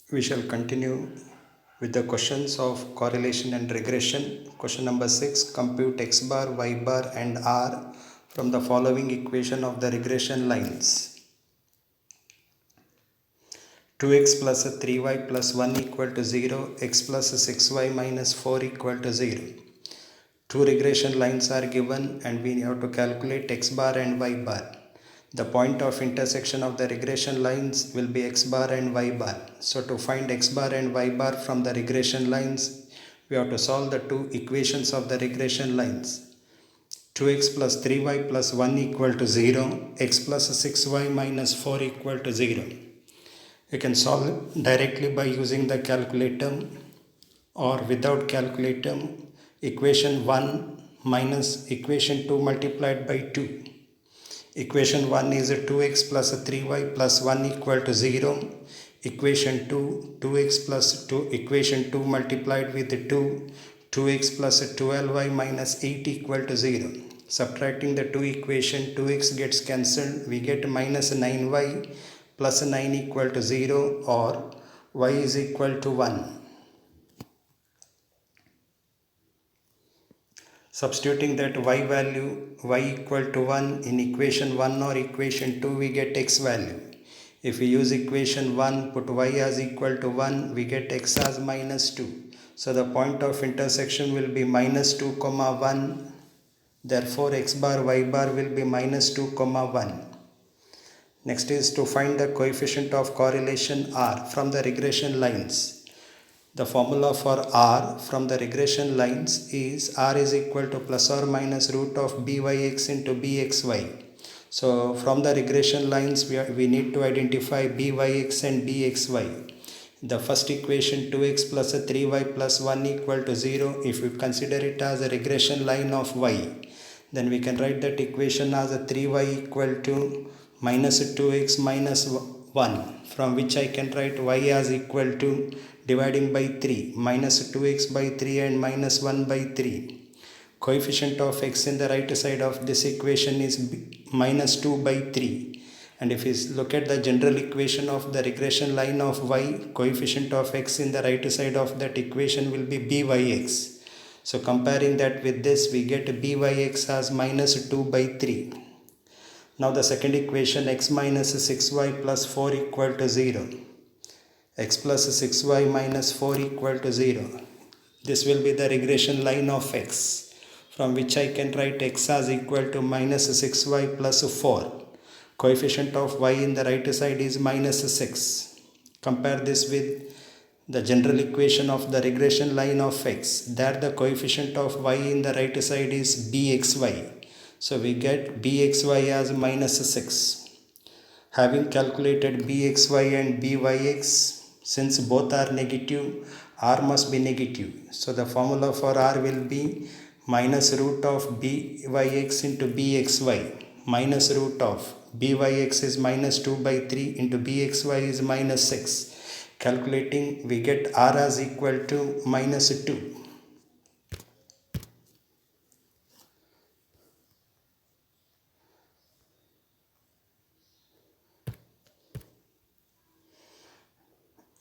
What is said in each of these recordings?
We shall continue with the questions of correlation and regression. Question number 6. Compute x bar, y bar and r from the following equation of the regression lines. 2x plus 3y plus 1 equal to 0, x plus 6y minus 4 equal to 0. Two regression lines are given and we have to calculate x bar and y bar. The point of intersection of the regression lines will be x bar and y bar. So to find x bar and y bar from the regression lines, we have to solve the two equations of the regression lines. 2x plus 3y plus 1 equal to 0, x plus 6y minus 4 equal to 0. You can solve it directly by using the calculator or without calculator. Equation 1 minus equation 2 multiplied by 2. Equation 1 is 2x plus 3y plus 1 equal to 0. Equation 2, 2x plus 2, equation 2 multiplied with 2, 2x plus 12y minus 8 equal to 0. Subtracting the two equation, 2x gets cancelled, we get minus 9y plus 9 equal to 0 or y is equal to 1. Substituting that y value, y equal to 1 in equation 1 or equation 2, we get x value. If we use equation 1, put y as equal to 1, we get x as minus 2. So the point of intersection will be minus 2 comma 1. Therefore x bar y bar will be minus 2 comma 1. Next is to find the coefficient of correlation r from the regression lines. The formula for r from the regression lines is r is equal to plus or minus root of byx into bxy. So from the regression lines we need to identify byx and bxy. The first equation 2x plus 3y plus 1 equal to 0, if we consider it as a regression line of y, then we can write that equation as a 3y equal to minus 2x minus 1, from which I can write y as equal to dividing by 3, minus 2x by 3 and minus 1 by 3. Coefficient of x in the right side of this equation is minus 2 by 3. And if we look at the general equation of the regression line of y, coefficient of x in the right side of that equation will be byx. So comparing that with this, we get byx as minus 2 by 3. Now the second equation, x minus 6y plus 4 equal to 0. X plus 6y minus 4 equal to 0. This will be the regression line of x, from which I can write x as equal to minus 6y plus 4. Coefficient of y in the right side is minus 6. Compare this with the general equation of the regression line of x. There the coefficient of y in the right side is bxy. So we get bxy as minus 6. Having calculated bxy and byx, since both are negative, r must be negative. So the formula for r will be minus root of byx into bxy. Minus root of byx is minus 2 by 3 into bxy is minus 6. Calculating, we get r as equal to minus 2.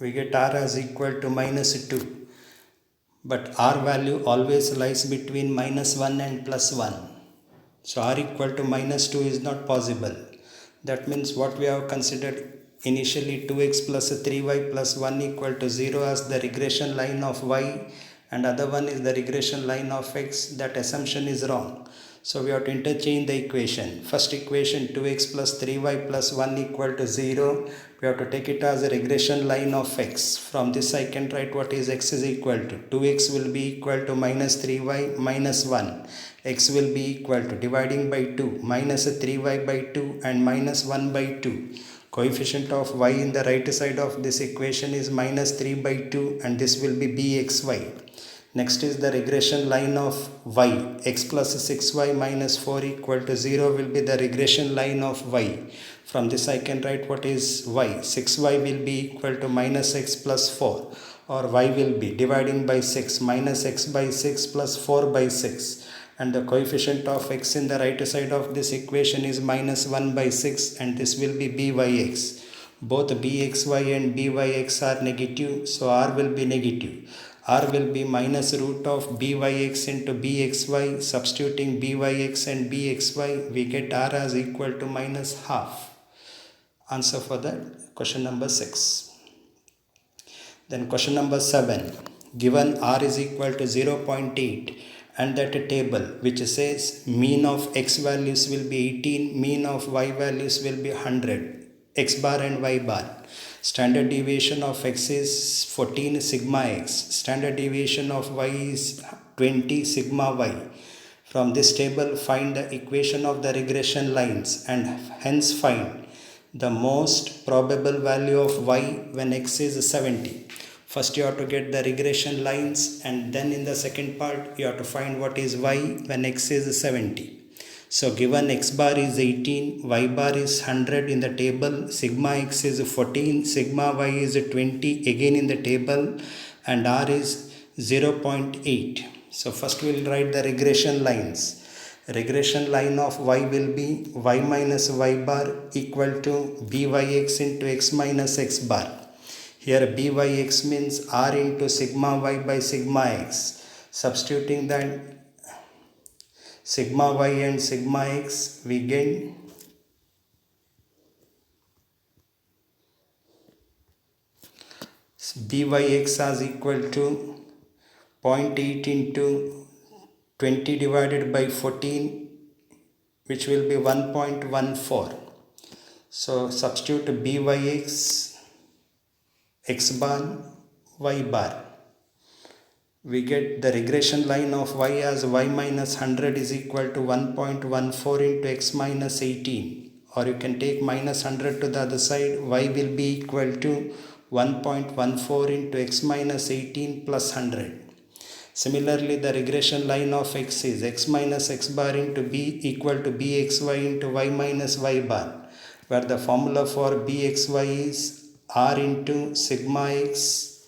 We get r as equal to minus 2. But r value always lies between minus 1 and plus 1. So r equal to minus 2 is not possible. That means what we have considered initially 2x plus 3y plus 1 equal to 0 as the regression line of y, and other one is the regression line of x. That assumption is wrong. So we have to interchange the equation. First equation 2x plus 3y plus 1 equal to 0. We have to take it as a regression line of x. From this I can write what is x is equal to. 2x will be equal to minus 3y minus 1. X will be equal to dividing by 2, minus 3y by 2 and minus 1 by 2. Coefficient of y in the right side of this equation is minus 3 by 2 and this will be bxy. Next is the regression line of y. X plus 6y minus 4 equal to 0 will be the regression line of y. From this I can write what is y. 6y will be equal to minus x plus 4, or y will be dividing by 6, minus x by 6 plus 4 by 6. And the coefficient of x in the right side of this equation is minus 1 by 6 and this will be byx. both bxy and byx are negative, so r will be negative. R will be minus root of byx into bxy. Substituting byx and bxy, we get r as equal to minus half. Answer for that question number 6. Then question number 7. Given r is equal to 0.8 and that a table which says mean of x values will be 18, mean of y values will be 100, x bar and y bar. Standard deviation of x is 14 sigma x. Standard deviation of y is 20 sigma y. From this table, find the equation of the regression lines and hence find the most probable value of y when x is 70. First you have to get the regression lines, and then in the second part you have to find what is y when x is 70. So given x bar is 18, y bar is 100 in the table, sigma x is 14, sigma y is 20 again in the table, and r is 0.8. So first we will write the regression lines. Regression line of y will be y minus y bar equal to byx into x minus x bar. Here byx means r into sigma y by sigma x. Substituting that sigma y and sigma x, we gain byx as equal to 0.8 into 20 divided by 14, which will be 1.14. So substitute byx, x bar, y bar. We get the regression line of y as y minus 100 is equal to 1.14 into x minus 18, or you can take minus 100 to the other side. Y will be equal to 1.14 into x minus 18 plus 100. Similarly, the regression line of x is x minus x bar into b equal to bxy into y minus y bar, where the formula for bxy is r into sigma x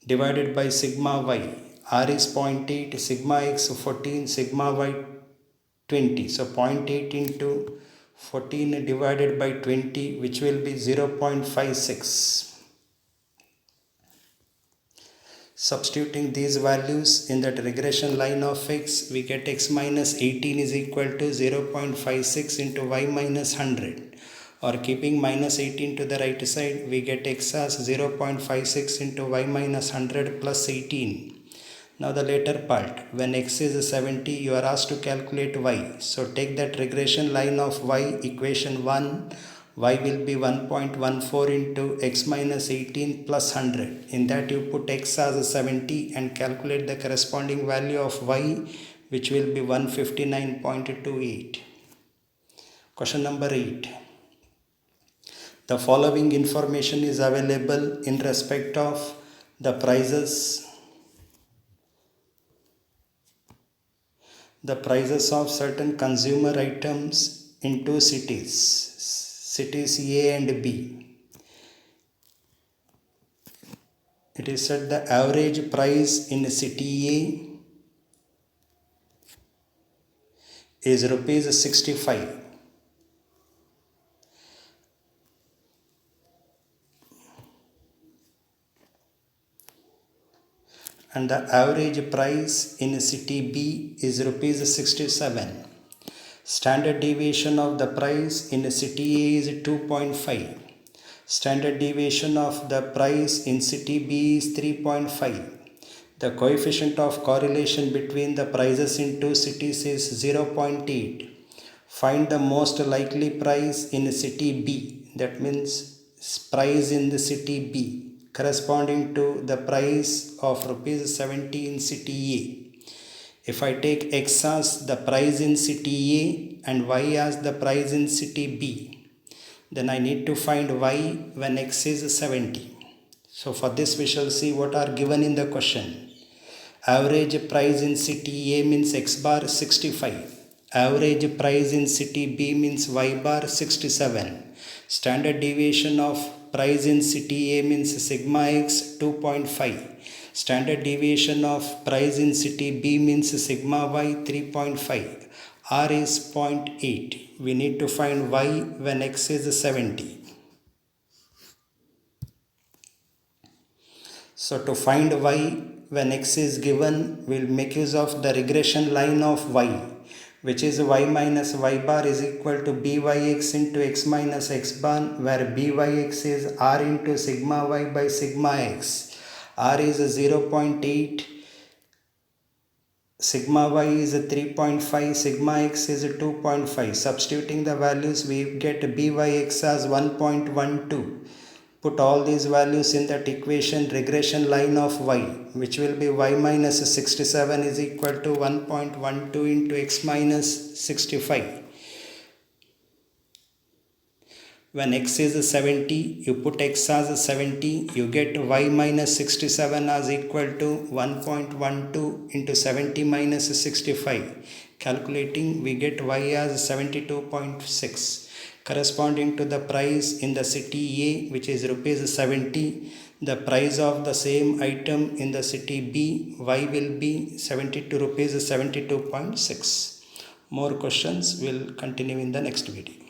divided by sigma y. R is 0.8, sigma x 14, sigma y 20. So 0.8 into 14 divided by 20, which will be 0.56. Substituting these values in that regression line of x, we get x minus 18 is equal to 0.56 into y minus 100. Or keeping minus 18 to the right side, we get x as 0.56 into y minus 100 plus 18. Now the later part, when x is 70, you are asked to calculate y. So take that regression line of y, equation 1, y will be 1.14 into x minus 18 plus 100. In that you put x as 70 and calculate the corresponding value of y, which will be 159.28. Question number 8. The following information is available in respect of the prices of certain consumer items in two cities A and B. It is said the average price in city A is rupees 65. And the average price in city B is rupees 67. Standard deviation of the price in city A is 2.5. Standard deviation of the price in city B is 3.5. The coefficient of correlation between the prices in two cities is 0.8. Find the most likely price in city B. That means price in the city B corresponding to the price of rupees 70 in city A. If I take x as the price in city A and y as the price in city B, then I need to find y when x is 70. So for this we shall see what are given in the question. Average price in city A means x bar 65. Average price in city B means y bar 67. Standard deviation of price in city A means sigma x 2.5. Standard deviation of price in city B means sigma y 3.5. R is 0.8. We need to find y when x is 70. So to find y when x is given, we'll make use of the regression line of y, which is y minus y bar is equal to byx into x minus x bar, where byx is r into sigma y by sigma x. R is 0.8, sigma y is 3.5, sigma x is 2.5. Substituting the values, we get byx as 1.12. Put all these values in that equation regression line of y, which will be y minus 67 is equal to 1.12 into x minus 65. When x is 70, you put x as 70, you get y minus 67 as equal to 1.12 into 70 minus 65. Calculating, we get y as 72.6. Corresponding to the price in the city A, which is rupees 70, the price of the same item in the city B, y will be 72 rupees 72.6. More questions will continue in the next video.